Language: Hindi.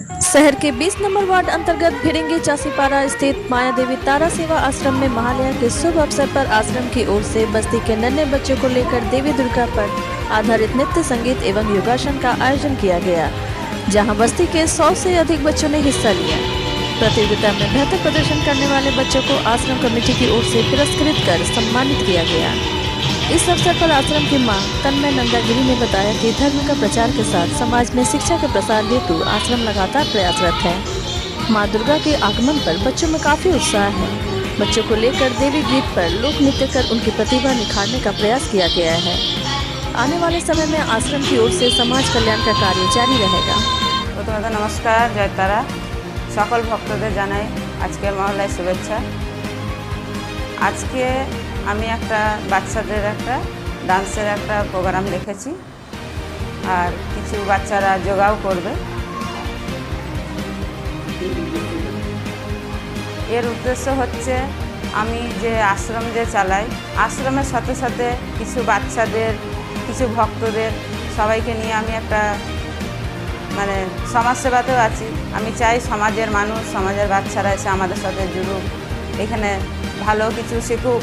शहर के 20 नंबर वार्ड अंतर्गत भिड़ंगी चासीपारा स्थित माया देवी तारा सेवा आश्रम में महालया के शुभ अवसर पर आश्रम की ओर से बस्ती के नन्हे बच्चों को लेकर देवी दुर्गा पर आधारित नृत्य संगीत एवं योगासन का आयोजन किया गया, जहां बस्ती के 100 से अधिक बच्चों ने हिस्सा लिया। प्रतियोगिता में बेहतर प्रदर्शन करने वाले बच्चों को आश्रम कमेटी की ओर से पुरस्कृत कर सम्मानित किया गया। इस अवसर पर आश्रम की मां तन्मय नंदागिरी ने बताया कि धर्म का प्रचार के साथ समाज में शिक्षा के प्रसार हेतु आश्रम लगातार प्रयासरत है। मां दुर्गा के आगमन पर बच्चों में काफी उत्साह है। बच्चों को लेकर देवी गीत पर लोक नृत्य कर उनकी प्रतिभा निखारने का प्रयास किया गया है। आने वाले समय में आश्रम की ओर से समाज कल्याण का कार्य जारी रहेगा। प्रथमत नमस्कार, जय तारा। सकल भक्तদের জানাই আজকের মহলায় শুভেচ্ছা। আজকে আমি একটা বাচ্চাদের একটা ডান্সের একটা প্রোগ্রাম রেখেছি, আর কিছু বাচ্চারা যোগাও করবে। এর উদ্দেশ্য হচ্ছে আমি যে আশ্রম যে চালাই, আশ্রমের সাথে সাথে কিছু বাচ্চাদের, কিছু ভক্তদের সবাইকে নিয়ে আমি একটা মানে সমাজসেবাতেও আছি। আমি চাই সমাজের মানুষ, সমাজের বাচ্চারা এসে আমাদের সাথে জুড়ুক, এখানে ভালো কিছু শিখুক।